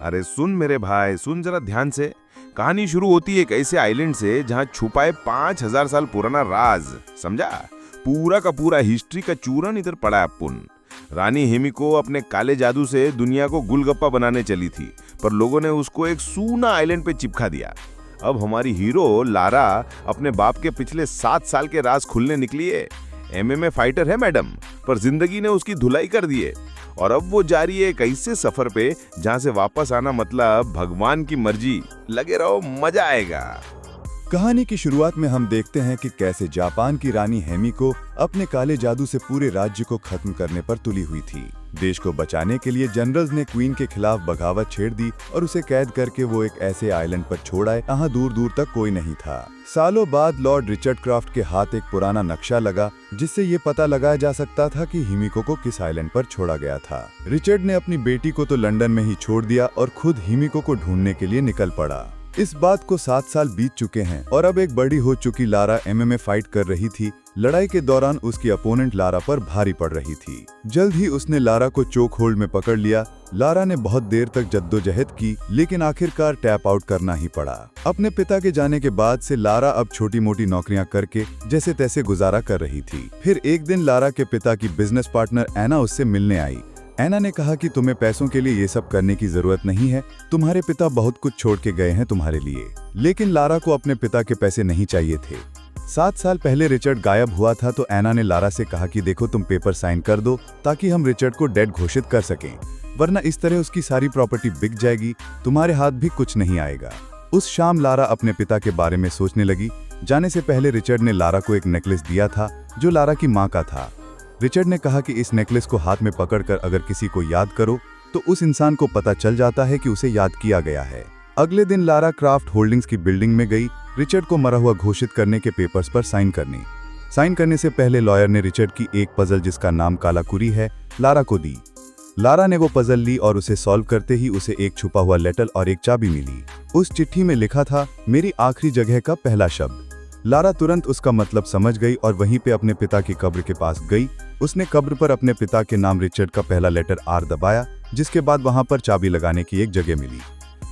अरे सुन मेरे भाई, सुन जरा ध्यान से। कहानी शुरू होती है एक ऐसे आइलैंड से जहाँ छुपा है 5000 साल पुराना राज। समझा? पूरा का पूरा हिस्ट्री का चूरन इधर पड़ा है अपुन। रानी हिमिको अपने काले जादू से दुनिया को गुलगप्पा बनाने चली थी, पर लोगों ने उसको एक सूना आइलैंड पे चिपका दिया। अब हमारी हीरो लारा अपने बाप के पिछले 7 साल के राज खुलने निकली है। एमएमए फाइटर है मैडम, पर जिंदगी ने उसकी धुलाई कर दी है। और अब वो जा रही है एक ऐसे सफर पे जहां से वापस आना मतलब भगवान की मर्जी। लगे रहो, मजा आएगा। कहानी की शुरुआत में हम देखते हैं कि कैसे जापान की रानी हेमिको अपने काले जादू से पूरे राज्य को खत्म करने पर तुली हुई थी। देश को बचाने के लिए जनरल्स ने क्वीन के खिलाफ बगावत छेड़ दी और उसे कैद करके वो एक ऐसे आइलैंड पर छोड़ आए जहाँ दूर दूर तक कोई नहीं था। सालों बाद लॉर्ड रिचर्ड क्राफ्ट के हाथ एक पुराना नक्शा लगा जिससे ये पता लगाया जा सकता था कि हिमिको को किस आइलैंड पर छोड़ा गया था। रिचर्ड ने अपनी बेटी को तो लंदन में ही छोड़ दिया और खुद हिमिको को ढूंढने के लिए निकल पड़ा। इस बात को 7 साल बीत चुके हैं और अब एक बड़ी हो चुकी लारा एमएमए फाइट कर रही थी। लड़ाई के दौरान उसकी अपोनेंट लारा पर भारी पड़ रही थी। जल्द ही उसने लारा को चोक होल्ड में पकड़ लिया। लारा ने बहुत देर तक जद्दोजहद की, लेकिन आखिरकार टैप आउट करना ही पड़ा। अपने पिता के जाने के बाद से लारा अब छोटी मोटी नौकरियां करके जैसे तैसे गुजारा कर रही थी। फिर एक दिन लारा के पिता की बिजनेस पार्टनर एना उससे मिलने आई। एना ने कहा कि तुम्हें पैसों के लिए ये सब करने की जरूरत नहीं है, तुम्हारे पिता बहुत कुछ छोड़ के गए हैं तुम्हारे लिए। लेकिन लारा को अपने पिता के पैसे नहीं चाहिए थे। 7 साल पहले रिचर्ड गायब हुआ था तो एना ने लारा से कहा कि देखो तुम पेपर साइन कर दो ताकि हम रिचर्ड को डेड घोषित कर सकें, वरना इस तरह उसकी सारी प्रॉपर्टी बिक जाएगी, तुम्हारे हाथ भी कुछ नहीं आएगा। उस शाम लारा अपने पिता के बारे में सोचने लगी। जाने से पहले रिचर्ड ने लारा को एक नेकलेस दिया था जो लारा की माँ का था। रिचर्ड ने कहा कि इस नेकलेस को हाथ में पकड़कर अगर किसी को याद करो तो उस इंसान को पता चल जाता है कि उसे याद किया गया है। अगले दिन लारा क्राफ्ट होल्डिंग्स की बिल्डिंग में गई रिचर्ड को मरा हुआ घोषित करने के पेपर्स पर साइन करने से पहले लॉयर ने रिचर्ड की एक पजल जिसका नाम कालाकुरी है लारा को दी। लारा ने वो पजल ली और उसे सॉल्व करते ही उसे एक छुपा हुआ लेटर और एक चाबी मिली। उस चिट्ठी में लिखा था मेरी आखिरी जगह का पहला शब्द। लारा तुरंत उसका मतलब समझ गई और वहीं पे अपने पिता की कब्र के पास गई। उसने कब्र पर अपने पिता के नाम रिचर्ड का पहला लेटर आर दबाया, जिसके बाद वहां पर चाबी लगाने की एक जगह मिली।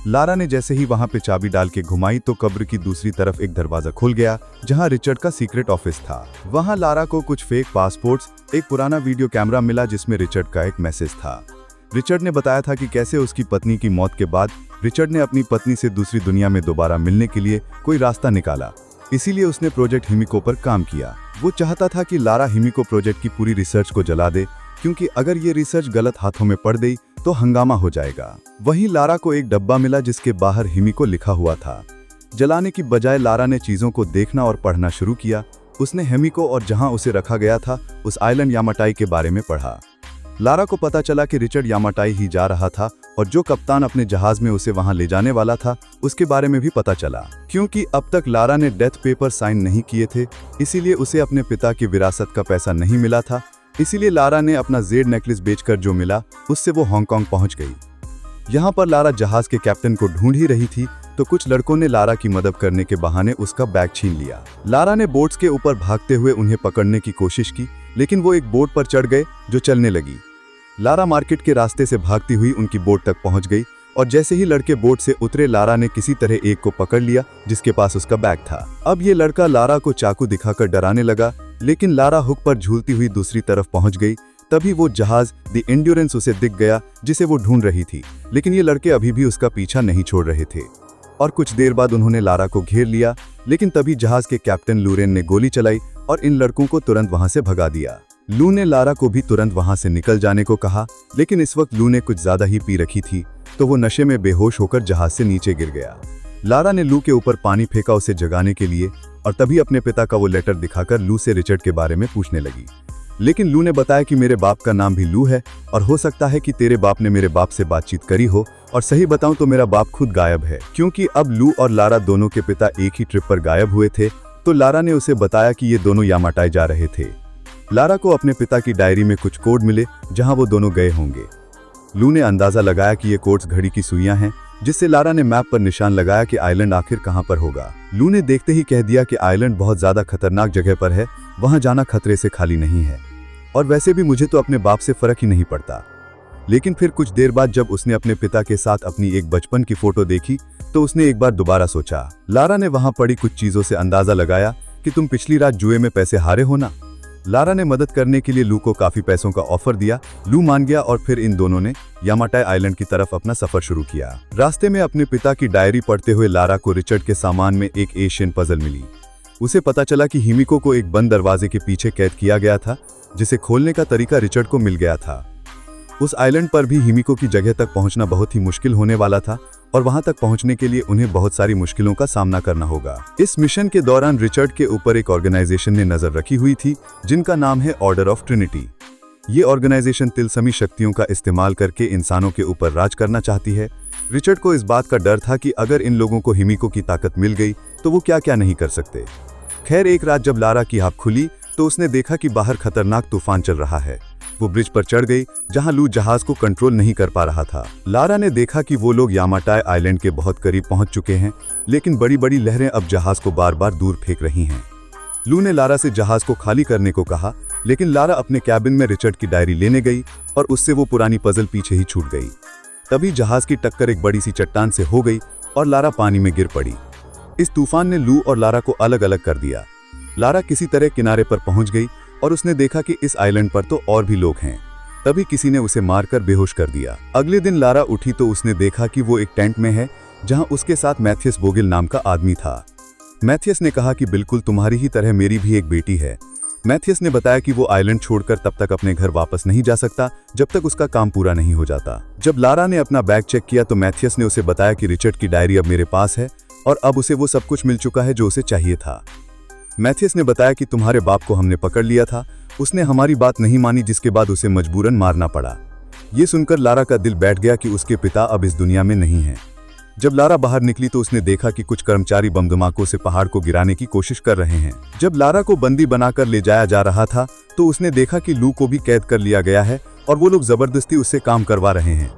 लारा ने जैसे ही वहां पे चाबी डाल के घुमाई तो कब्र की दूसरी तरफ एक दरवाजा खुल गया जहां रिचर्ड का सीक्रेट ऑफिस था। वहां लारा को कुछ फेक पासपोर्ट्स, एक पुराना वीडियो कैमरा मिला जिसमें रिचर्ड का एक मैसेज था। रिचर्ड ने बताया था कि कैसे उसकी पत्नी की मौत के बाद रिचर्ड ने अपनी पत्नी से दूसरी दुनिया में दोबारा मिलने के लिए कोई रास्ता निकाला, इसीलिए उसने प्रोजेक्ट हिमिको पर काम किया। वो चाहता था कि लारा हिमिको प्रोजेक्ट की पूरी रिसर्च को जला दे, क्योंकि अगर ये रिसर्च गलत हाथों में पड़ गई तो हंगामा हो जाएगा। वहीं लारा को एक डब्बा मिला जिसके बाहर हिमिको लिखा हुआ था। जलाने की बजाय लारा ने चीजों को देखना और पढ़ना शुरू किया। उसने हिमिको और जहां उसे रखा गया था उस आइलैंड यामाटाई के बारे में पढ़ा। लारा को पता चला कि रिचर्ड यामाटाई ही जा रहा था और जो कप्तान अपने जहाज में उसे वहां ले जाने वाला था उसके बारे में भी पता चला। क्योंकि अब तक लारा ने डेथ पेपर साइन नहीं किए थे, इसीलिए उसे अपने पिता की विरासत का पैसा नहीं मिला था। इसीलिए लारा ने अपना जेड नेकलेस बेचकर जो मिला उससे वो हांगकांग पहुंच गई। यहाँ पर लारा जहाज के कैप्टन को ढूंढ ही रही थी तो कुछ लड़कों ने लारा की मदद करने के बहाने उसका बैग छीन लिया। लारा ने बोट्स के ऊपर भागते हुए उन्हें पकड़ने की कोशिश की, लेकिन वो एक बोट पर चढ़ गए जो चलने लगी। लारा मार्केट के रास्ते से भागती हुई उनकी बोट तक पहुंच गई और जैसे ही लड़के बोट से उतरे लारा ने किसी तरह एक को पकड़ लिया जिसके पास उसका बैग था। अब ये लड़का लारा को चाकू दिखाकर डराने लगा, लेकिन लारा हुक पर झूलती हुई दूसरी तरफ पहुंच गई। तभी वो जहाज द एंड्योरेंस उसे दिख गया जिसे वो ढूंढ रही थी, लेकिन ये लड़के अभी भी उसका पीछा नहीं छोड़ रहे थे और कुछ देर बाद उन्होंने लारा को घेर लिया। लेकिन तभी जहाज के कैप्टन लूरेन ने गोली चलाई और इन लड़कों को तुरंत वहां से भगा दिया। लू ने लारा को भी तुरंत वहां से निकल जाने को कहा, लेकिन इस वक्त लू ने कुछ ज्यादा ही पी रखी थी तो वो नशे में बेहोश होकर जहाज से नीचे गिर गया। लारा ने लू के ऊपर पानी फेंका उसे जगाने के लिए और तभी अपने पिता का वो लेटर दिखाकर लू से रिचर्ड के बारे में पूछने लगी। लेकिन लू ने बताया कि मेरे बाप का नाम भी लू है और हो सकता है कि तेरे बाप ने मेरे बाप से बातचीत करी हो, और सही बताऊं तो मेरा बाप खुद गायब है। क्योंकि अब लू और लारा दोनों के पिता एक ही ट्रिप पर गायब हुए थे तो लारा ने उसे बताया कि ये दोनों यामाटाई जा रहे थे। लारा को अपने पिता की डायरी में कुछ कोड मिले जहां वो दोनों गए होंगे। लू ने अंदाजा लगाया कि ये कोड्स घड़ी की सुइयां हैं, जिससे लारा ने मैप पर निशान लगाया कि आइलैंड आखिर कहां पर होगा। लू ने देखते ही कह दिया कि आइलैंड बहुत ज्यादा खतरनाक जगह पर है, वहां जाना खतरे से खाली नहीं है, और वैसे भी मुझे तो अपने बाप से फर्क ही नहीं पड़ता। लेकिन फिर कुछ देर बाद जब उसने अपने पिता के साथ अपनी एक बचपन की फोटो देखी तो उसने एक बार दोबारा सोचा। लारा ने वहां पड़ी कुछ चीजों से अंदाजा लगाया कि तुम पिछली रात जुए में पैसे हारे हो ना। लारा ने मदद करने के लिए लू को काफी पैसों का ऑफर दिया। लू मान गया और फिर इन दोनों ने यामाटाई आइलैंड की तरफ अपना सफर शुरू किया। रास्ते में अपने पिता की डायरी पढ़ते हुए लारा को रिचर्ड के सामान में एक एशियन पजल मिली। उसे पता चला कि हिमिको को एक बंद दरवाजे के पीछे कैद किया गया था, जिसे खोलने का तरीका रिचर्ड को मिल गया था। उस आइलैंड पर भी हिमिको की जगह तक पहुंचना बहुत ही मुश्किल होने वाला था और वहां तक पहुंचने के लिए उन्हें बहुत सारी मुश्किलों का सामना करना होगा। इस मिशन के दौरान रिचर्ड के ऊपर एक ऑर्गेनाइजेशन ने नजर रखी हुई थी जिनका नाम है ऑर्डर ऑफ ट्रिनिटी। ये ऑर्गेनाइजेशन तिलस्मी शक्तियों का इस्तेमाल करके इंसानों के ऊपर राज करना चाहती है। रिचर्ड को इस बात का डर था कि अगर इन लोगों को हिमिको की ताकत मिल गई तो वो क्या क्या नहीं कर सकते। खैर, एक रात जब लारा की आंख खुली तो उसने देखा कि बाहर खतरनाक तूफान चल रहा है। वो ब्रिज पर चढ़ गई जहां लू जहाज को कंट्रोल नहीं कर पा रहा था। लारा ने देखा कि वो लोग यामाटाई आइलैंड के बहुत करीब पहुंच चुके हैं, लेकिन बड़ी बड़ी लहरें अब जहाज को बार बार दूर फेंक रही हैं। लू ने लारा से जहाज को खाली करने को कहा, लेकिन लारा अपने कैबिन में रिचर्ड की डायरी लेने गई और उससे वो पुरानी पजल पीछे ही छूट गई। तभी जहाज की टक्कर एक बड़ी सी चट्टान से हो गई और लारा पानी में गिर पड़ी। इस तूफान ने लू और लारा को अलग अलग कर दिया। लारा किसी तरह किनारे पर पहुंच गई और उसने देखा कि इस आइलैंड पर तो और भी लोग हैं। तभी किसी ने उसे मारकर बेहोश कर दिया। अगले दिन लारा उठी तो उसने देखा कि वो एक टेंट में है जहां उसके साथ मैथियस बोगिल नाम का आदमी था। मैथियस ने कहा कि बिल्कुल तुम्हारी ही तरह मेरी भी एक बेटी है। मैथियस ने बताया कि वो आइलैंड छोड़कर तब तक अपने घर वापस नहीं जा सकता जब तक उसका काम पूरा नहीं हो जाता। जब लारा ने अपना बैग चेक किया तो मैथियस ने उसे बताया कि रिचर्ड की डायरी अब मेरे पास है और अब उसे वो सब कुछ मिल चुका है जो उसे चाहिए था। मैथियस ने बताया कि तुम्हारे बाप को हमने पकड़ लिया था, उसने हमारी बात नहीं मानी जिसके बाद उसे मजबूरन मारना पड़ा। ये सुनकर लारा का दिल बैठ गया कि उसके पिता अब इस दुनिया में नहीं हैं। जब लारा बाहर निकली तो उसने देखा कि कुछ कर्मचारी बम धमाकों से पहाड़ को गिराने की कोशिश कर रहे हैं। जब लारा को बंदी बनाकर ले जाया जा रहा था तो उसने देखा कि लू को भी कैद कर लिया गया है और वो लोग जबरदस्ती उससे काम करवा रहे हैं।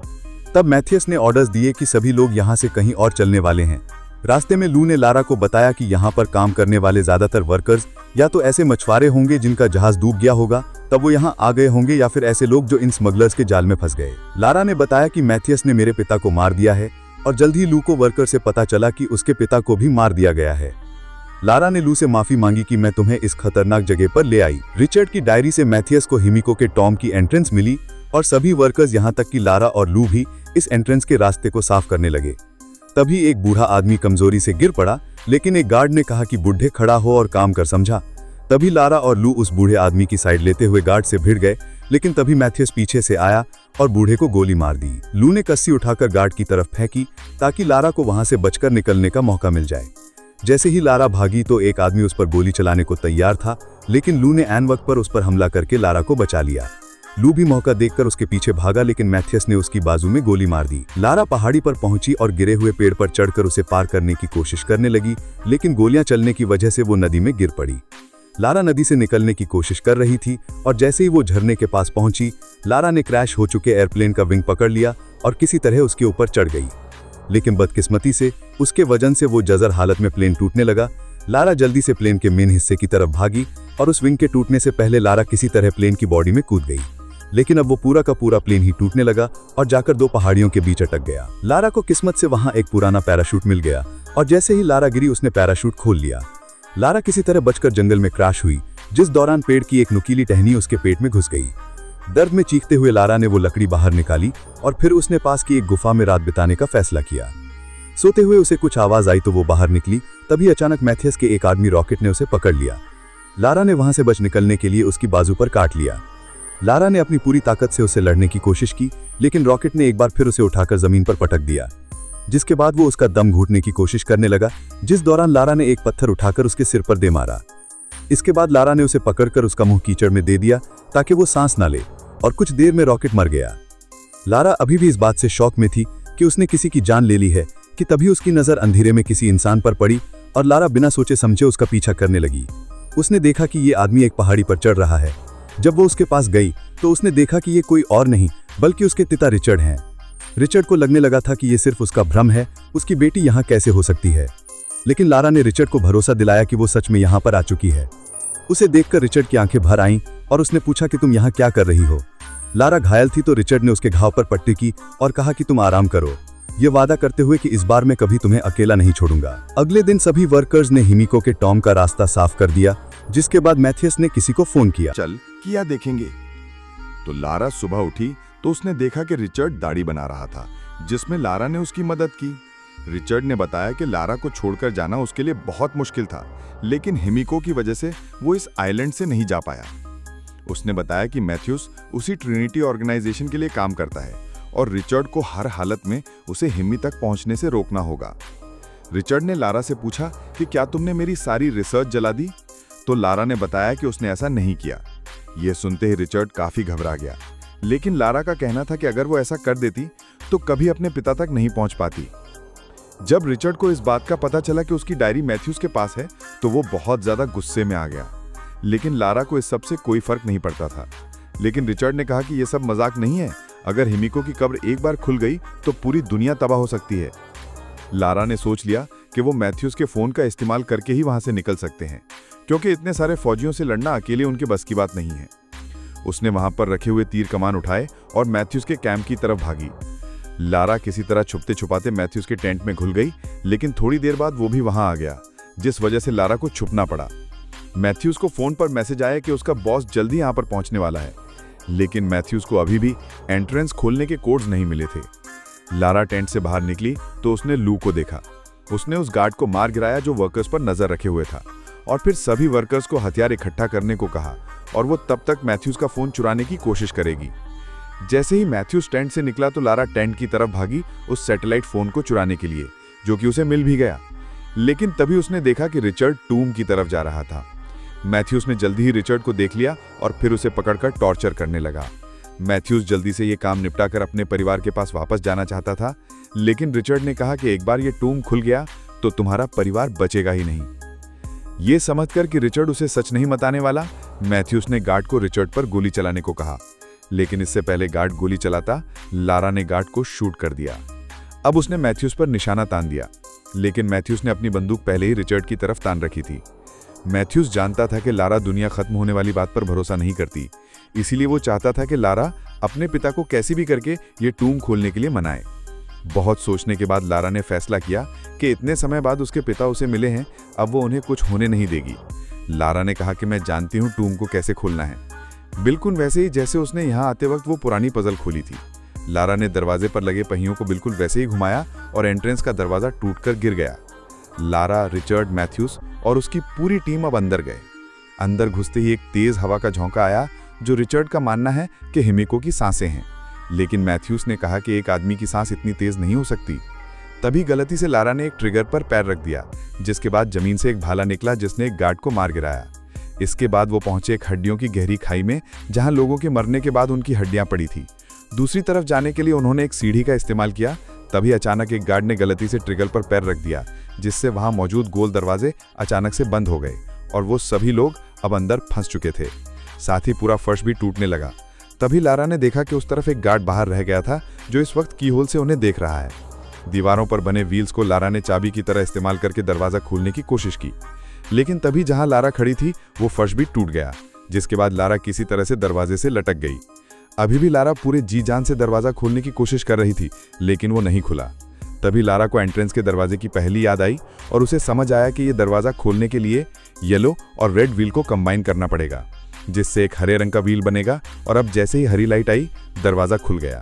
तब मैथियस ने ऑर्डर्स दिए कि सभी लोग यहाँ से कहीं और चलने वाले हैं। रास्ते में लू ने लारा को बताया कि यहाँ पर काम करने वाले ज्यादातर वर्कर्स या तो ऐसे मछुआरे होंगे जिनका जहाज डूब गया होगा तब वो यहाँ आ गए होंगे, या फिर ऐसे लोग जो इन स्मगलर्स के जाल में फंस गए। लारा ने बताया कि मैथियस ने मेरे पिता को मार दिया है और जल्द ही लू को वर्कर से पता चला कि उसके पिता को भी मार दिया गया है। लारा ने लू से माफी मांगी कि मैं तुम्हें इस खतरनाक जगह पर ले आई। रिचर्ड की डायरी से मैथियस को हिमिको के टॉम की एंट्रेंस मिली और सभी वर्कर्स यहाँ तक कि लारा और लू भी इस एंट्रेंस के रास्ते को साफ करने लगे। तभी एक बूढ़ा आदमी कमजोरी से गिर पड़ा, लेकिन एक गार्ड ने कहा कि बुढ़े खड़ा हो और काम कर, समझा। तभी लारा और लू उस बूढ़े आदमी की साइड लेते हुए गार्ड से भिड़ गए, लेकिन तभी मैथियस पीछे से आया और बूढ़े को गोली मार दी। लू ने कस्सी उठाकर गार्ड की तरफ फेंकी ताकि लारा को वहां से बचकर निकलने का मौका मिल जाए। जैसे ही लारा भागी तो एक आदमी उस पर गोली चलाने को तैयार था, लेकिन लू ने ऐन वक्त पर उस पर हमला करके लारा को बचा लिया। लू भी मौका देखकर उसके पीछे भागा, लेकिन मैथियस ने उसकी बाजू में गोली मार दी। लारा पहाड़ी पर पहुंची और गिरे हुए पेड़ पर चढ़कर उसे पार करने की कोशिश करने लगी, लेकिन गोलियां चलने की वजह से वो नदी में गिर पड़ी। लारा नदी से निकलने की कोशिश कर रही थी और जैसे ही वो झरने के पास पहुंची, लारा ने क्रैश हो चुके एयरप्लेन का विंग पकड़ लिया और किसी तरह उसके ऊपर चढ़ गई। लेकिन बदकिस्मती से उसके वजन से वो जजर हालत में प्लेन टूटने लगा। लारा जल्दी से प्लेन के मेन हिस्से की तरफ भागी और उस विंग के टूटने से पहले लारा किसी तरह प्लेन की बॉडी में कूद गई। लेकिन अब वो पूरा का पूरा प्लेन ही टूटने लगा और जाकर दो पहाड़ियों के बीच अटक गया। लारा को किस्मत से वहां एक पुराना पैराशूट मिल गया और जैसे ही लारा गिरी उसने पैराशूट खोल लिया। लारा किसी तरह बचकर जंगल में क्रैश हुई, जिस दौरान पेड़ की एक नुकीली टहनी उसके पेट में घुस गई। दर्द में चीखते हुए लारा ने वो लकड़ी बाहर निकाली और फिर उसने पास की एक गुफा में रात बिताने का फैसला किया। सोते हुए उसे कुछ आवाज आई तो वो बाहर निकली। तभी अचानक मैथियस के एक आदमी रॉकेट ने उसे पकड़ लिया। लारा ने वहां से बच निकलने के लिए उसकी बाजू पर काट लिया। लारा ने अपनी पूरी ताकत से उसे लड़ने की कोशिश की, लेकिन रॉकेट ने एक बार फिर उसे उठाकर जमीन पर पटक दिया, जिसके बाद वो उसका दम घूटने की कोशिश करने लगा, जिस दौरान लारा ने एक पत्थर उठाकर उसके सिर पर दे मारा। इसके बाद लारा ने उसे पकड़कर उसका मुंह कीचड़ में दे दिया ताकि वो सांस ना ले और कुछ देर में रॉकेट मर गया। लारा अभी भी इस बात से शौक में थी कि उसने किसी की जान ले ली है कि तभी उसकी नजर अंधेरे में किसी इंसान पर पड़ी और लारा बिना सोचे समझे उसका पीछा करने लगी। उसने देखा कि ये आदमी एक पहाड़ी पर चढ़ रहा है। जब वो उसके पास गई तो उसने देखा कि ये कोई और नहीं बल्कि उसके पिता रिचर्ड हैं। रिचर्ड को लगने लगा था कि ये सिर्फ उसका भ्रम है, उसकी बेटी यहाँ कैसे हो सकती है। लेकिन लारा ने रिचर्ड को भरोसा दिलाया कि वो सच में यहाँ पर आ चुकी है। उसे देखकर रिचर्ड की आंखें भर आईं और उसने पूछा कि तुम यहाँ क्या कर रही हो। लारा घायल थी तो रिचर्ड ने उसके घाव पर पट्टी की और कहा कि तुम आराम करो, ये वादा करते हुए कि इस बार मैं कभी तुम्हें अकेला नहीं छोड़ूंगा। अगले दिन सभी वर्कर्स ने हिमिको के टॉम का रास्ता साफ कर दिया, जिसके बाद मैथियस ने किसी को फोन किया। चल किया देखेंगे। तो लारा सुबह उठी तो उसने देखा कि रिचर्ड दाढ़ी बना रहा था, जिसमें लारा ने उसकी मदद की। रिचर्ड ने बताया कि लारा को छोड़कर जाना उसके लिए बहुत मुश्किल था, लेकिन हिमिको की वजह से वो इस आइलैंड से नहीं जा पाया। उसने बताया कि मैथ्यूस उसी ट्रिनिटी ऑर्गेनाइजेशन के लिए काम करता है और रिचर्ड को हर हालत में उसे हिमी तक पहुंचने से रोकना होगा। रिचर्ड ने लारा से पूछा कि क्या तुमने मेरी सारी रिसर्च जला दी? तो लारा ने बताया कि उसने ऐसा नहीं किया। यह सुनते ही रिचर्ड काफी घबरा गया, लेकिन लारा का कहना था कि अगर वो ऐसा कर देती तो कभी अपने पिता तक नहीं पहुंच पाती। जब रिचर्ड को इस बात का पता चला कि उसकी डायरी मैथ्यूस के पास है तो वो बहुत ज्यादा गुस्से में आ गया, लेकिन लारा को इस सब से कोई फर्क नहीं पड़ता था। लेकिन रिचर्ड ने कहा कि यह सब मजाक नहीं है, अगर हिमिको की कब्र एक बार खुल गई तो पूरी दुनिया तबाह हो सकती है। लारा ने सोच लिया कि वो मैथ्यूस के फोन का इस्तेमाल करके ही वहां से निकल सकते हैं, क्योंकि इतने सारे फौजियों से लड़ना अकेले उनके बस की बात नहीं है। उसने वहां पर रखे हुए तीर कमान उठाए और मैथ्यूस के कैंप की तरफ भागी। लारा किसी तरह छुपते छुपाते मैथ्यूस के टेंट में घुल गई, लेकिन थोड़ी देर बाद वो भी वहां आ गया, जिस वजह से लारा को छुपना पड़ा। मैथ्यूस को फोन पर मैसेज आया कि उसका बॉस जल्दी यहां पर पहुंचने वाला है, लेकिन मैथ्यूस को अभी भी एंट्रेंस खोलने के कोड्स नहीं मिले थे। लारा टेंट से बाहर निकली तो उसने लू को देखा। उसने उस गार्ड को मार गिराया जो वर्कर्स पर नजर रखे हुए था, और फिर सभी वर्कर्स को हथियार इकट्ठा करने को कहा और वो तब तक मैथ्यूस का फोन चुराने की कोशिश करेगी। जैसे ही मैथ्यूस टेंट से निकला तो लारा टेंट की तरफ भागी उस सैटेलाइट फोन को चुराने के लिए, जो कि उसे मिल भी गया। लेकिन तभी उसने देखा कि रिचर्ड टूम की तरफ जा रहा था। मैथ्यूस ने जल्दी ही रिचर्ड को देख लिया और फिर उसे पकड़कर टॉर्चर करने लगा। मैथ्यूस जल्दी से ये काम निपटाकर अपने परिवार के पास वापस जाना चाहता था, लेकिन रिचर्ड ने कहा कि एक बार ये टूम खुल गया तो तुम्हारा परिवार बचेगा ही नहीं। ये समझकर कि रिचर्ड उसे सच नहीं बताने वाला, मैथ्यूस ने गार्ड को रिचर्ड पर गोली चलाने को कहा, लेकिन इससे पहले गार्ड गोली चलाता लारा ने गार्ड को शूट कर दिया। अब उसने मैथ्यूस पर निशाना तान दिया, लेकिन मैथ्यूस ने अपनी बंदूक पहले ही रिचर्ड की तरफ तान रखी थी। मैथ्यूस जानता था कि लारा दुनिया खत्म होने वाली बात पर भरोसा नहीं करती, इसीलिए वो चाहता था कि लारा अपने पिता को कैसे भी करके ये टूम खोलने के लिए मनाए। बहुत सोचने के बाद लारा ने फैसला किया कि इतने समय बाद उसके पिता उसे मिले हैं, अब वो उन्हें कुछ होने नहीं देगी। लारा ने कहा कि मैं जानती हूँ टूम को कैसे खोलना है, बिल्कुल वैसे ही जैसे उसने यहाँ आते वक्त वो पुरानी पजल खोली थी। लारा ने दरवाजे पर लगे पहियों को बिल्कुल वैसे ही घुमाया और एंट्रेंस का दरवाजा टूटकर गिर गया। लारा, रिचर्ड, मैथ्यूस और उसकी पूरी टीम अब अंदर गए। अंदर घुसते ही एक तेज हवा का झोंका आया, जो रिचर्ड का मानना है कि हिमिको की सांसें हैं, लेकिन मैथ्यूस ने कहा कि एक आदमी की सांस इतनी तेज नहीं हो सकती। तभी गलती से लारा ने एक ट्रिगर पर पैर रख दिया, जिसके बाद जमीन से एक भाला निकला जिसने एक गार्ड को मार गिराया। इसके बाद वो पहुंचे एक हड्डियों की गहरी खाई में, जहां लोगों के मरने के बाद उनकी हड्डियां पड़ी थी। दूसरी तरफ जाने के लिए उन्होंने एक सीढ़ी का इस्तेमाल किया। तभी अचानक एक गार्ड ने गलती से ट्रिगर पर पैर रख दिया, जिससे वहां मौजूद गोल दरवाजे अचानक से बंद हो गए और वो सभी लोग अब अंदर फंस चुके थे। साथ ही पूरा फर्श भी टूटने लगा। तभी लारा ने देखा कि उस तरफ एक गार्ड बाहर रह गया था, जो इस वक्त कीहोल से उन्हें देख रहा है। दीवारों पर बने व्हील्स को लारा ने चाबी की तरह इस्तेमाल करके दरवाजा खोलने की कोशिश की, लेकिन तभी जहां लारा खड़ी थी वो फर्श भी टूट गया, जिसके बाद लारा किसी तरह से दरवाजे से लटक गई। अभी भी लारा पूरे जी जान से दरवाजा खोलने की कोशिश कर रही थी, लेकिन वो नहीं खुला। तभी लारा को एंट्रेंस के दरवाजे की पहली याद आई और उसे समझ आया कि ये दरवाजा खोलने के लिए येलो और रेड व्हील को कंबाइन करना पड़ेगा, जिससे एक हरे रंग का व्हील बनेगा। और अब जैसे ही हरी लाइट आई, दरवाजा खुल गया।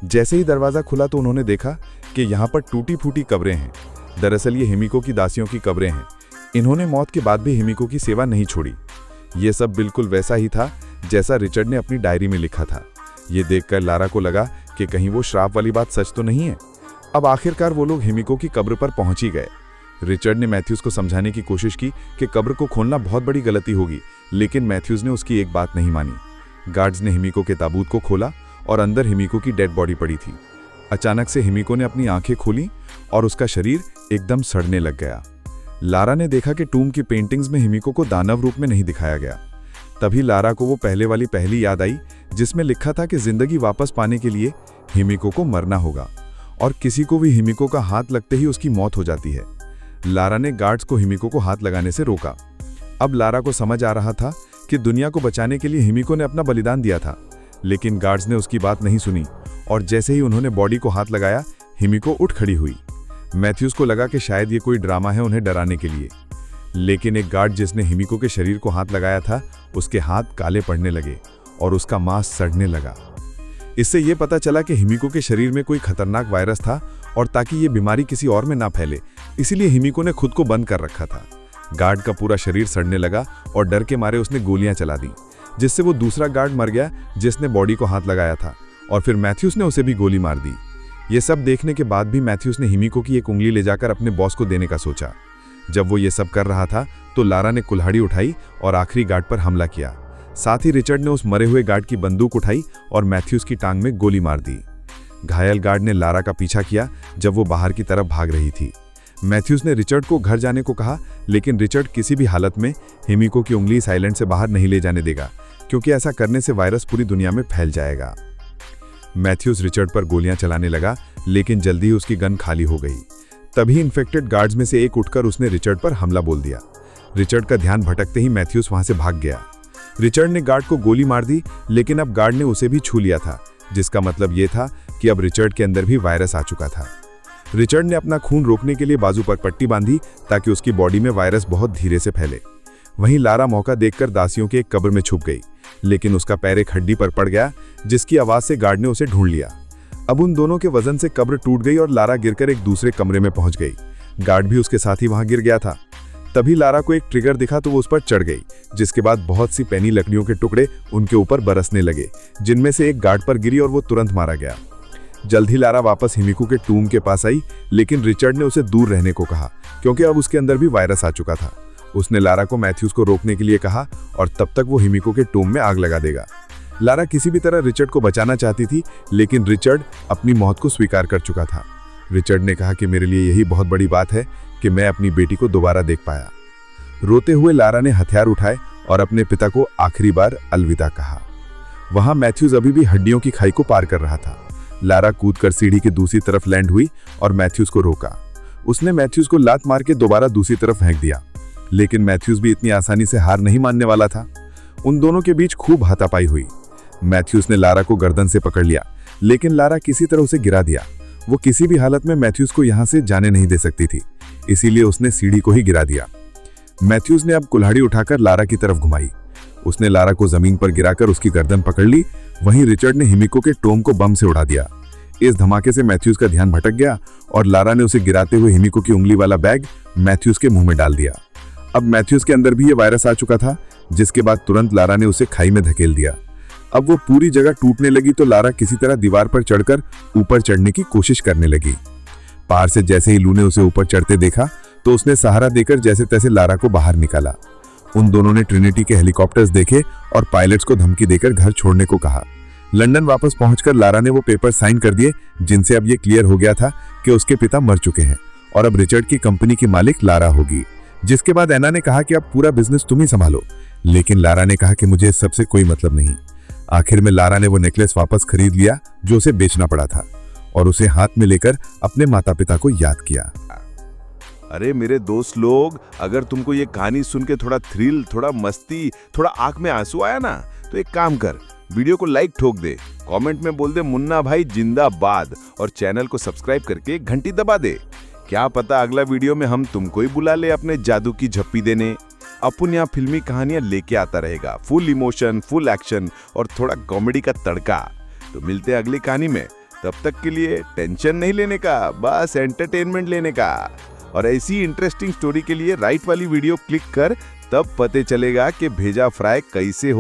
जैसे ही दरवाजा खुला तो उन्होंने देखा कि यहाँ पर टूटी फूटी कब्रें हैं। दरअसल ये हिमिको की दासियों की कब्रें हैं। इन्होंने मौत के बाद भी हिमिको की सेवा नहीं छोड़ी। ये सब बिल्कुल वैसा ही था जैसा रिचर्ड ने अपनी डायरी में लिखा था। ये देखकर लारा को लगा कि कहीं वो श्राप वाली बात सच तो नहीं है। अब आखिरकार वो लोग हिमिको की कब्र पर पहुंच ही गए। रिचर्ड ने मैथ्यूस को समझाने की कोशिश की कि कब्र को खोलना बहुत बड़ी गलती होगी, लेकिन मैथ्यूस ने उसकी एक बात नहीं मानी। गार्ड्स ने हिमिको के ताबूत को खोला और अंदर हिमिको की डेड बॉडी पड़ी थी। अचानक से हिमिको ने अपनी आंखें खोली और उसका शरीर एकदम सड़ने लग गया। लारा ने देखा कि टूम की पेंटिंग्स में हिमिको को दानव रूप में नहीं दिखाया गया। तभी लारा को वो पहली याद आई, जिसमें लिखा था कि जिंदगी वापस पाने के लिए हिमिको को मरना होगा और किसी को भी हिमिको का हाथ लगते ही उसकी मौत हो जाती है। लारा ने गार्ड्स को हिमिको को हाथ लगाने से रोका। अब लारा को समझ आ रहा था कि दुनिया को बचाने के लिए हिमिको ने अपना बलिदान दिया था, लेकिन गार्ड्स ने उसकी बात नहीं सुनी और जैसे ही उन्होंने बॉडी को हाथ लगाया, हिमिको उठ खड़ी हुई। मैथ्यूज को लगा कि शायद ये कोई ड्रामा है उन्हें डराने के लिए, लेकिन एक गार्ड जिसने हिमिको के शरीर को हाथ लगाया था, उसके हाथ काले पड़ने लगे और उसका मांस सड़ने लगा। इससे ये पता चला कि हिमिको के शरीर में कोई खतरनाक वायरस था और ताकि ये बीमारी किसी और में ना फैले, इसीलिए हिमिको ने खुद को बंद कर रखा था। गार्ड का पूरा शरीर सड़ने लगा और डर के मारे उसने गोलियां चला दी, जिससे वो दूसरा गार्ड मर गया जिसने बॉडी को हाथ लगाया था, और फिर मैथ्यूज ने उसे भी गोली मार दी। ये सब देखने के बाद भी मैथ्यूज ने हिमिको की एक उंगली ले जाकर अपने बॉस को देने का सोचा। जब वो ये सब कर रहा था तो लारा ने कुल्हाड़ी उठाई और आखिरी गार्ड पर हमला किया। साथ ही रिचर्ड ने उस मरे हुए गार्ड की बंदूक उठाई और मैथ्यूज की टांग में गोली मार दी। घायल गार्ड ने लारा का पीछा किया जब वो बाहर की तरफ भाग रही थी। मैथ्यूज ने रिचर्ड को घर जाने को कहा, लेकिन रिचर्ड किसी भी हालत में हिमिको की उंगली इस आइलैंड से बाहर नहीं ले जाने देगा, क्योंकि ऐसा करने से वायरस पूरी दुनिया में फैल जाएगा। मैथ्यूज रिचर्ड पर गोलियां चलाने लगा, लेकिन जल्दी ही उसकी गन खाली हो गई। तभी इन्फेक्टेड गार्ड्स में से एक उठकर उसने रिचर्ड पर हमला बोल दिया। रिचर्ड का ध्यान भटकते ही मैथ्यूज वहां से भाग गया। रिचर्ड ने गार्ड को गोली मार दी, लेकिन अब गार्ड ने उसे भी छू लिया था, जिसका मतलब ये था कि अब रिचर्ड के अंदर भी वायरस आ चुका था। रिचर्ड ने अपना खून रोकने के लिए बाजू पर पट्टी बांधी ताकि उसकी बॉडी में वायरस बहुत धीरे से फैले। वहीं लारा मौका देखकर दासियों के एक कब्र में छुप गई, लेकिन उसका पैर एक हड्डी पर पड़ गया, जिसकी आवाज से गार्ड ने उसे ढूंढ लिया। अब उन दोनों के वजन से कब्र टूट गई और लारा गिरकर एक दूसरे कमरे में पहुंच गई। गार्ड भी उसके साथ ही वहां गिर गया था। तभी लारा को एक ट्रिगर दिखा तो वो उस पर चढ़ गई, जिसके बाद बहुत सी पैनी लकड़ियों के टुकड़े उनके ऊपर बरसने लगे, जिनमें से एक गार्ड पर गिरी और वो तुरंत मारा गया। जल्द ही लारा वापस हिमिको के टूम के पास आई, लेकिन रिचर्ड ने उसे दूर रहने को कहा, क्योंकि अब उसके अंदर भी वायरस आ चुका था। उसने लारा को मैथ्यूज को रोकने के लिए कहा और तब तक वो हिमिको के टूम में आग लगा देगा। लारा किसी भी तरह रिचर्ड को बचाना चाहती थी, लेकिन रिचर्ड अपनी मौत को स्वीकार कर चुका था। रिचर्ड ने कहा कि मेरे लिए यही बहुत बड़ी बात है कि मैं अपनी बेटी को दोबारा देख पाया। रोते हुए लारा ने हथियार उठाए और अपने पिता को आखिरी बार अलविदा कहा। वहां मैथ्यूज अभी भी हड्डियों की खाई को पार कर रहा था। लारा कूदकर सीढ़ी की दूसरी तरफ लैंड हुई और मैथ्यूज को रोका। उसने मैथ्यूज को लात मार के दोबारा दूसरी तरफ फेंक दिया, लेकिन मैथ्यूज भी इतनी आसानी से हार नहीं मानने वाला था। उन दोनों के बीच खूब हाथापाई हुई। मैथ्यूज ने लारा को गर्दन से पकड़ लिया, लेकिन लारा किसी तरह उसे गिरा दिया। वो किसी भी हालत में मैथ्यूज को यहां से जाने नहीं दे सकती थी, इसीलिए उसने सीढ़ी को ही गिरा दिया। मैथ्यूज ने अब कुल्हाड़ी उठाकर लारा की तरफ घुमाई। उसने लारा को जमीन पर गिराकर उसकी गर्दन पकड़ ली। वहीं रिचर्ड ने हिमिको के टोम को बम से उड़ा दिया। इस धमाके से मैथ्यूज का ध्यान भटक गया और लारा ने उसे गिराते हुए हिमिको की उंगली वाला बैग मैथ्यूज के मुंह में डाल दिया। अब मैथ्यूज के अंदर भी ये वायरस आ चुका था, जिसके बाद तुरंत लारा ने उसे खाई में धकेल दिया। अब वो पूरी जगह टूटने लगी तो लारा किसी तरह दीवार पर चढ़कर ऊपर चढ़ने की कोशिश करने लगी। पार से जैसे ही लू ने उसे ऊपर चढ़ते देखा तो उसने सहारा देकर जैसे तैसे लारा को बाहर निकाला। उन दोनों ने ट्रिनिटी के हेलीकॉप्टर्स देखे और पायलट्स को धमकी देकर घर छोड़ने को कहा। लंदन वापस पहुंचकर लारा ने वो पेपर साइन कर दिए, जिनसे अब ये क्लियर हो गया था कि उसके पिता मर चुके हैं और अब रिचर्ड की कंपनी की मालिक लारा होगी। जिसके बाद एना ने कहा कि अब पूरा बिजनेस तुम ही संभालो, लेकिन लारा ने कहा कि मुझे इस सबसे कोई मतलब नहीं। आखिर में लारा ने वो नेकलेस वापस खरीद लिया जो उसे बेचना पड़ा था और उसे हाथ में लेकर अपने माता पिता को याद किया। अरे मेरे दोस्त लोग, अगर तुमको ये कहानी सुन के थोड़ा थ्रिल, थोड़ा मस्ती, थोड़ा आंख में आंसू आया ना, तो एक काम कर, वीडियो को लाइक ठोक दे, कमेंट में बोल दे मुन्ना भाई जिंदाबाद और चैनल को सब्सक्राइब करके घंटी दबा दे। क्या पता अगला वीडियो में हम तुमको ही बुला ले अपने जादू की झप्पी देने। अपन यहाँ फिल्मी कहानियां लेके आता रहेगा, फुल इमोशन, फुल एक्शन और थोड़ा कॉमेडी का तड़का। तो मिलते हैं अगली कहानी में, तब तक के लिए टेंशन नहीं लेने का, बस एंटरटेनमेंट लेने का। और ऐसी इंटरेस्टिंग स्टोरी के लिए राइट वाली वीडियो क्लिक कर, तब पता चलेगा कि भेजा फ्राई कैसे हो